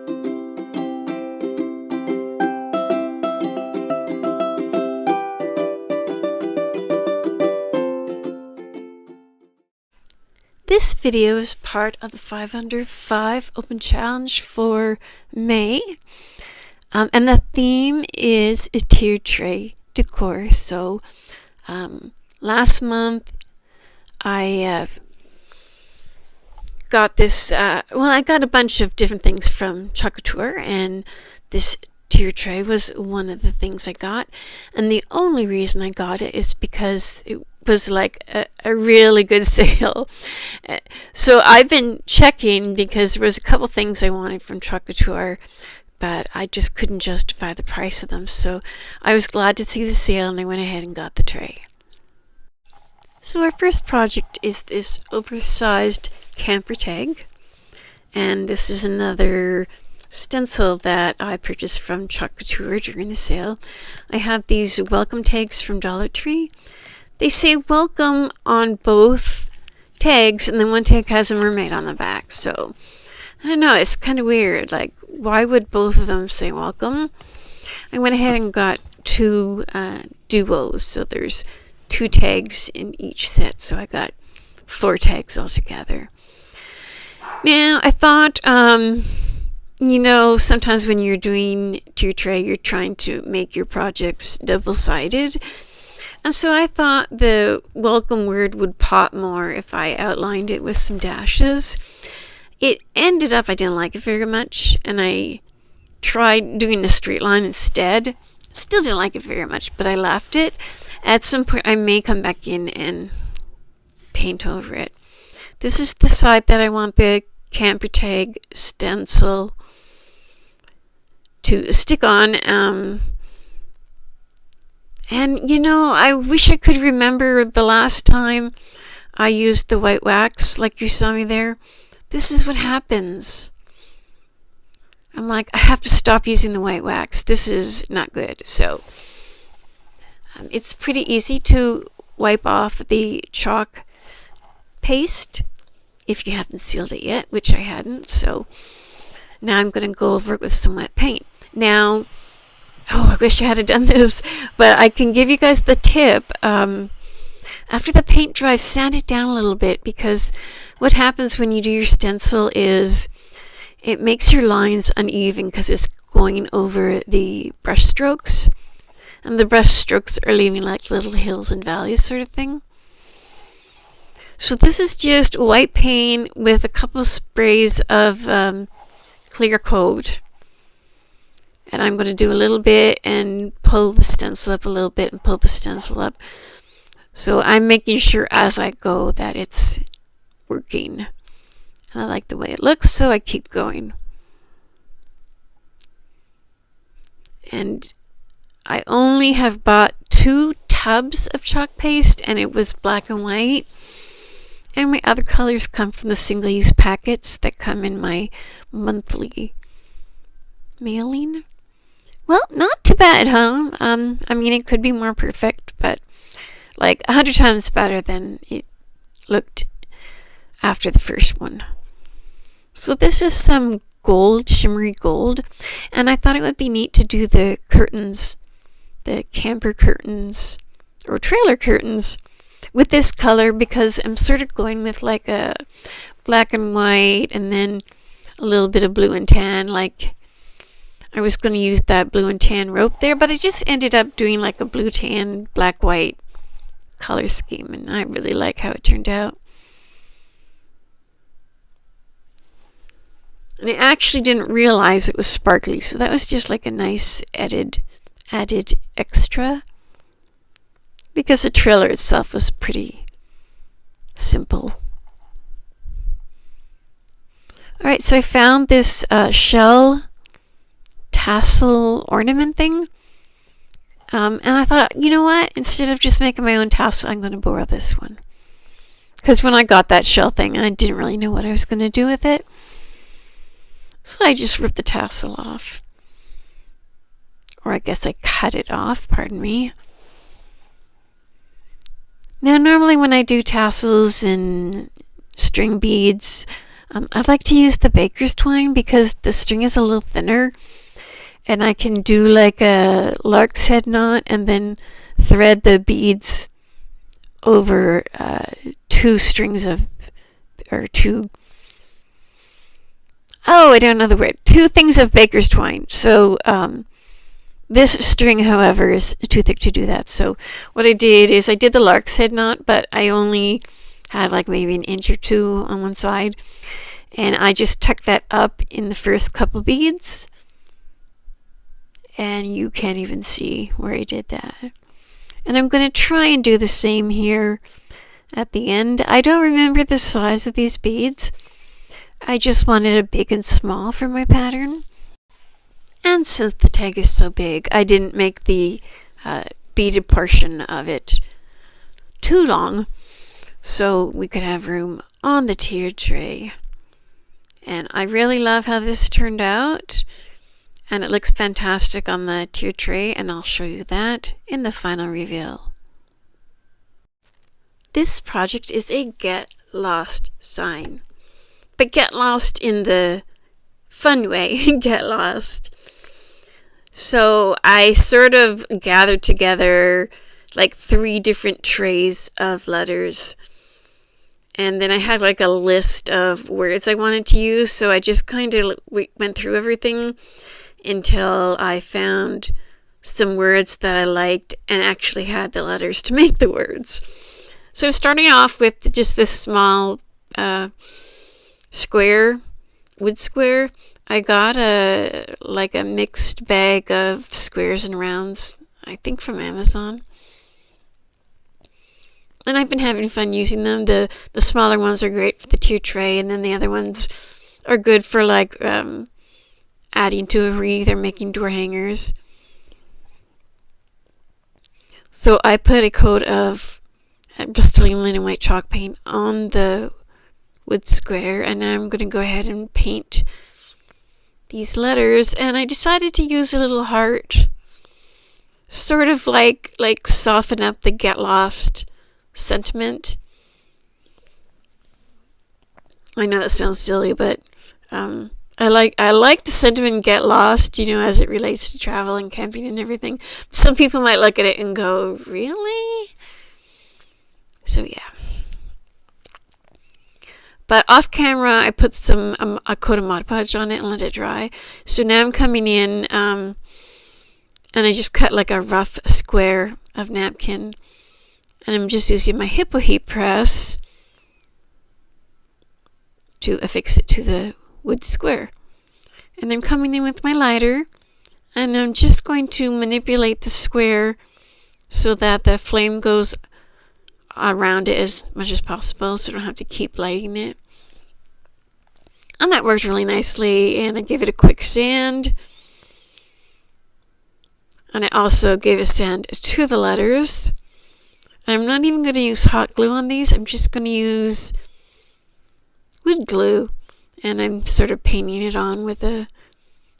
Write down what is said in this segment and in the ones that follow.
This video is part of the 5 Under 5 Open Challenge for May. And the theme is a tier tray decor. So last month I got this, I got a bunch of different things from Chocolatour, and this tier tray was one of the things I got. And the only reason I got it is because it was like a really good sale. So I've been checking because there was a couple things I wanted from Chocolatour, but I just couldn't justify the price of them. So I was glad to see the sale, and I went ahead and got the tray. So our first project is this oversized camper tag, and this is another stencil that I purchased from Chocolatour during the sale. I have these welcome tags from Dollar Tree. They say welcome on both tags, and then one tag has a mermaid on the back. So I don't know, it's kind of weird. Like, why would both of them say welcome? I went ahead and got two duos, so there's 2 tags in each set, so I got 4 tags altogether. Now I thought, sometimes when you're doing tier tray, you're trying to make your projects double-sided. And so I thought the welcome word would pop more if I outlined it with some dashes. It ended up I didn't like it very much, and I tried doing a straight line instead. Still didn't like it very much, but I left it. At some point I may come back in and paint over it. This is the side that I want the camper tag stencil to stick on. And I wish I could remember the last time I used the white wax, like you saw me there. This is what happens. I'm like, I have to stop using the white wax. This is not good. So it's pretty easy to wipe off the chalk paste if you haven't sealed it yet, which I hadn't. So now I'm going to go over it with some wet paint. Now, I wish I had done this, but I can give you guys the tip. After the paint dries, sand it down a little bit, because what happens when you do your stencil is it makes your lines uneven because it's going over the brush strokes, and the brush strokes are leaving like little hills and valleys sort of thing. So this is just white paint with a couple sprays of clear coat. And I'm going to do a little bit and pull the stencil up a little bit and pull the stencil up. So I'm making sure as I go that it's working. And I like the way it looks, so I keep going. And I only have bought 2 tubs of chalk paste, and it was black and white. And my other colors come from the single-use packets that come in my monthly mailing. Well, not too bad, huh? It could be more perfect, but like 100 times better than it looked after the first one. So this is some gold, shimmery gold, and I thought it would be neat to do the curtains, the camper curtains or trailer curtains with this color, because I'm sort of going with like a black and white and then a little bit of blue and tan. Like, I was going to use that blue and tan rope there, but I just ended up doing like a blue, tan, black, white color scheme, and I really like how it turned out. And I actually didn't realize it was sparkly, so that was just like a nice added extra, because the trailer itself was pretty simple. Alright, so I found this shell tassel ornament thing, and I thought, you know what, instead of just making my own tassel, I'm going to borrow this one, because when I got that shell thing, I didn't really know what I was going to do with it, so I just ripped the tassel off, or I guess I cut it off, pardon me. Now normally when I do tassels and string beads, I like to use the baker's twine because the string is a little thinner, and I can do like a lark's head knot and then thread the beads over two strings of, or two, I don't know the word, two things of baker's twine. So this string, however, is too thick to do that. So what I did is I did the lark's head knot, but I only had like maybe an inch or two on one side, and I just tucked that up in the first couple beads, and you can't even see where I did that. And I'm going to try and do the same here at the end. I don't remember the size of these beads. I just wanted a big and small for my pattern. And since the tag is so big, I didn't make the beaded portion of it too long, so we could have room on the tier tray. And I really love how this turned out, and it looks fantastic on the tier tray, and I'll show you that in the final reveal. This project is a get lost sign, but get lost in the fun way, get lost. So I sort of gathered together like 3 different trays of letters, and then I had like a list of words I wanted to use, so I just kind of went through everything until I found some words that I liked and actually had the letters to make the words. So starting off with just this small square, wood square, I got a mixed bag of squares and rounds, I think from Amazon. And I've been having fun using them. The smaller ones are great for the tier tray, and then the other ones are good for like adding to a wreath or making door hangers. So I put a coat of Bristolian linen white chalk paint on the wood square, and now I'm going to go ahead and paint these letters. And I decided to use a little heart, sort of like soften up the get lost sentiment. I know that sounds silly, but I like the sentiment get lost, as it relates to travel and camping and everything. Some people might look at it and go, really? So yeah. But off camera, I put a coat of Mod Podge on it and let it dry. So now I'm coming in, and I just cut like a rough square of napkin, and I'm just using my Hippo heat press to affix it to the wood square. And I'm coming in with my lighter, and I'm just going to manipulate the square so that the flame goes around it as much as possible, so I don't have to keep lighting it. And that worked really nicely, and I gave it a quick sand. And I also gave a sand to the letters. And I'm not even going to use hot glue on these. I'm just going to use wood glue. And I'm sort of painting it on with a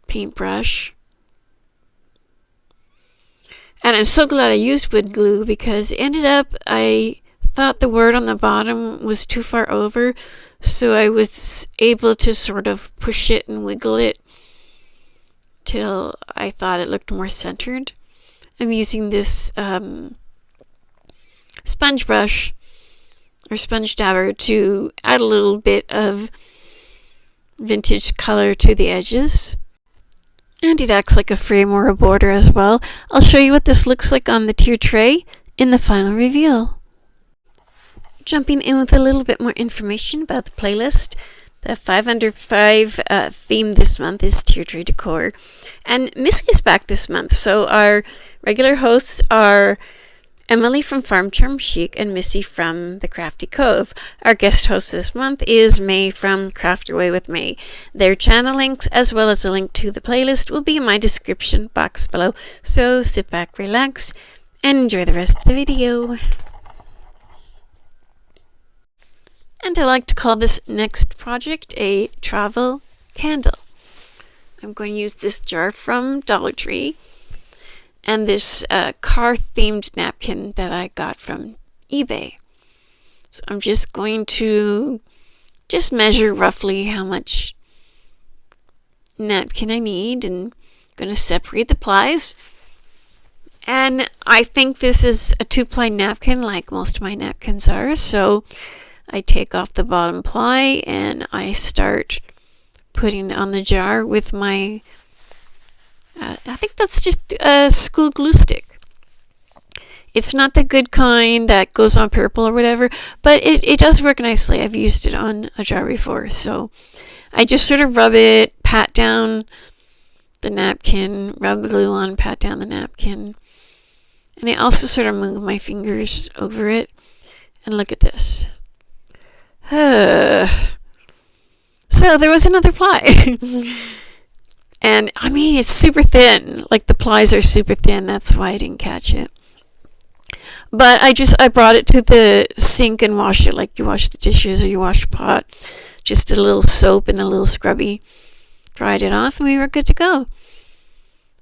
paintbrush. And I'm so glad I used wood glue, because it ended up, I thought the word on the bottom was too far over, so I was able to sort of push it and wiggle it till I thought it looked more centered. I'm using this sponge brush or sponge dabber to add a little bit of vintage color to the edges. And it acts like a frame or a border as well. I'll show you what this looks like on the tier tray in the final reveal. Jumping in with a little bit more information about the playlist. The 5 Under 5 theme this month is tier tray decor. And MISSY is back this month. So our regular hosts are Emily from Farm Charm Chic and MISSY from The Crafty Cove. Our guest host this month is May from Craft Away with May. Their channel links, as well as a link to the playlist, will be in my description box below. So sit back, relax, and enjoy the rest of the video. And I like to call this next project a travel candle. I'm going to use this jar from Dollar Tree and this car-themed napkin that I got from eBay. So I'm just going to just measure roughly how much napkin I need, and I'm going to separate the plies. And I think this is a 2-ply napkin like most of my napkins are, so I take off the bottom ply and I start putting it on the jar with my, I think that's just a school glue stick. It's not the good kind that goes on purple or whatever, but it does work nicely. I've used it on a jar before, so I just sort of rub it, pat down the napkin, rub the glue on, pat down the napkin. And I also sort of move my fingers over it. And look at this. So there was another ply. And I mean, it's super thin. Like the plies are super thin. That's why I didn't catch it. But I brought it to the sink and washed it like you wash the dishes or you wash a pot. Just a little soap and a little scrubby. Dried it off and we were good to go.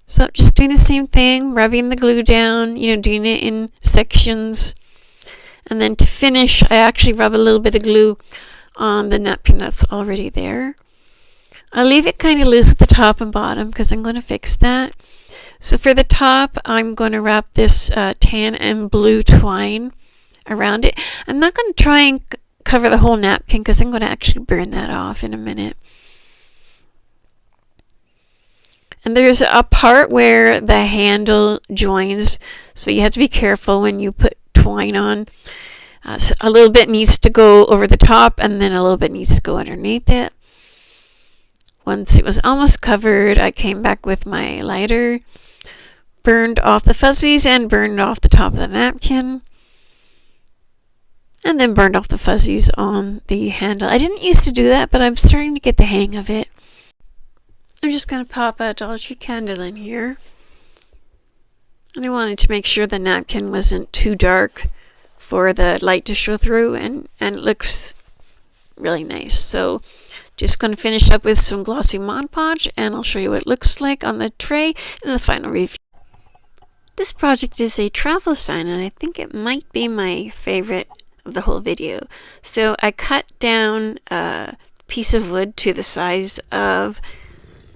So just doing the same thing, rubbing the glue down, doing it in sections. And then to finish, I actually rub a little bit of glue on the napkin that's already there. I'll leave it kind of loose at the top and bottom because I'm going to fix that. So for the top, I'm going to wrap this tan and blue twine around it. I'm not going to try and cover the whole napkin because I'm going to actually burn that off in a minute. And there's a part where the handle joins, so you have to be careful when you put twine on. So a little bit needs to go over the top, and then a little bit needs to go underneath it. Once it was almost covered, I came back with my lighter, burned off the fuzzies, and burned off the top of the napkin. And then burned off the fuzzies on the handle. I didn't used to do that, but I'm starting to get the hang of it. I'm just going to pop a Dollar Tree candle in here. And I wanted to make sure the napkin wasn't too dark for the light to show through, and it looks really nice. So just going to finish up with some glossy Mod Podge, and I'll show you what it looks like on the tray in the final review. This project is a travel sign, and I think it might be my favorite of the whole video. So I cut down a piece of wood to the size of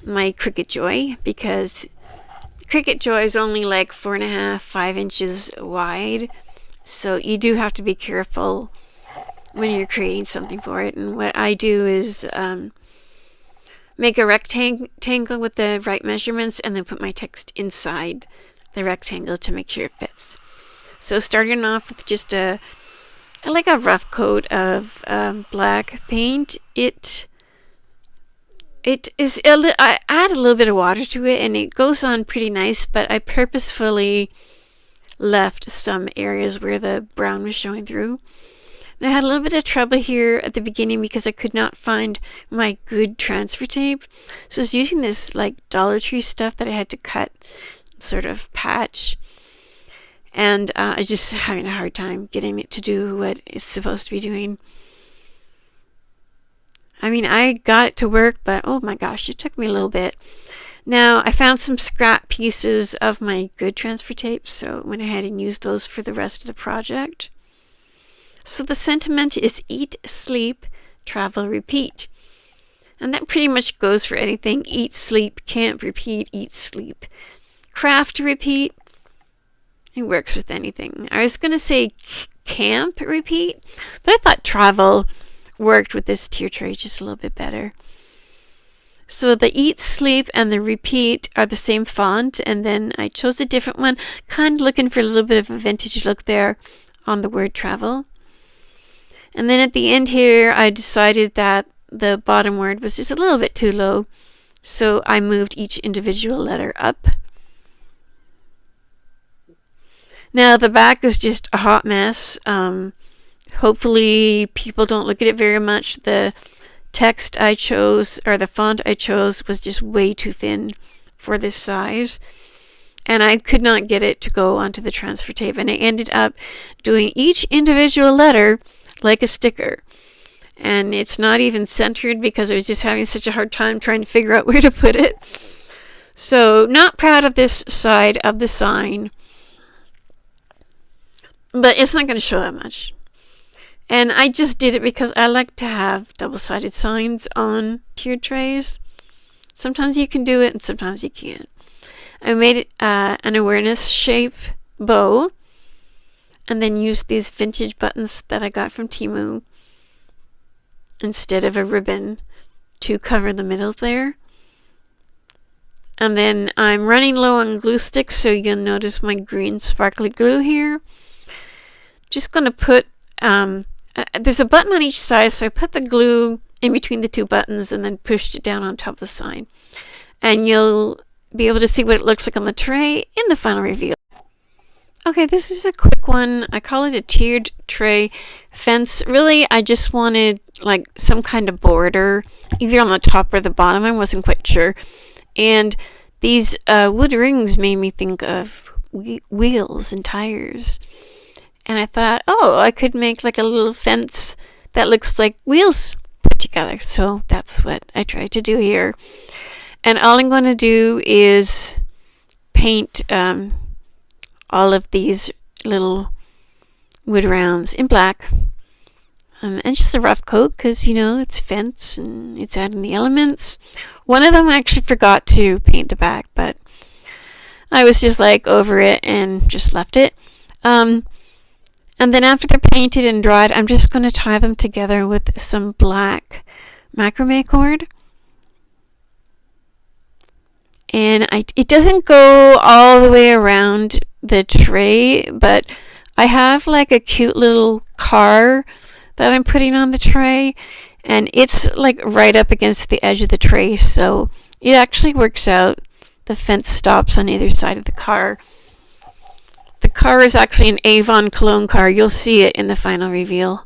my Cricut Joy, because Cricut Joy is only like 4.5, 5 inches wide, so you do have to be careful when you're creating something for it. And what I do is make a rectangle with the right measurements and then put my text inside the rectangle to make sure it fits. So starting off with just a rough coat of black paint, I add a little bit of water to it and it goes on pretty nice, but I purposefully left some areas where the brown was showing through. And I had a little bit of trouble here at the beginning because I could not find my good transfer tape. So I was using this like Dollar Tree stuff that I had to cut, sort of patch. And I was just having a hard time getting it to do what it's supposed to be doing. I mean, I got it to work, but oh my gosh, it took me a little bit. Now, I found some scrap pieces of my good transfer tape, so I went ahead and used those for the rest of the project. So the sentiment is eat, sleep, travel, repeat. And that pretty much goes for anything. Eat, sleep, camp, repeat, eat, sleep. Craft, repeat. It works with anything. I was going to say camp, repeat, but I thought travel worked with this tier tray just a little bit better. So the eat, sleep, and the repeat are the same font, and then I chose a different one, kind of looking for a little bit of a vintage look there on the word travel. And then at the end here, I decided that the bottom word was just a little bit too low, so I moved each individual letter up. Now the back is just a hot mess. Hopefully people don't look at it very much. The text I chose, or the font I chose, was just way too thin for this size. And I could not get it to go onto the transfer tape. And I ended up doing each individual letter like a sticker. And it's not even centered because I was just having such a hard time trying to figure out where to put it. So not proud of this side of the sign. But it's not going to show that much. And I just did it because I like to have double-sided signs on tier trays. Sometimes you can do it and sometimes you can't. I made it an awareness shape bow and then used these vintage buttons that I got from Temu instead of a ribbon to cover the middle there. And then I'm running low on glue sticks, so you'll notice my green sparkly glue here. Just going to put, there's a button on each side, so I put the glue in between the two buttons and then pushed it down on top of the sign. And you'll be able to see what it looks like on the tray in the final reveal. Okay, this is a quick one. I call it a tiered tray fence. Really, I just wanted like some kind of border, either on the top or the bottom. I wasn't quite sure. And these wood rings made me think of wheels and tires. And I thought, oh, I could make like a little fence that looks like wheels put together. So that's what I tried to do here. And all I'm going to do is paint all of these little wood rounds in black. And just a rough coat because, you know, it's fence and it's adding the elements. One of them I actually forgot to paint the back, but I was just like over it and just left it. And then after they're painted and dried, I'm just going to tie them together with some black macrame cord. And it doesn't go all the way around the tray, but I have like a cute little car that I'm putting on the tray, and it's like right up against the edge of the tray, so it actually works out. The fence stops on either side of the car. The car is actually an Avon cologne car. You'll see it in the final reveal.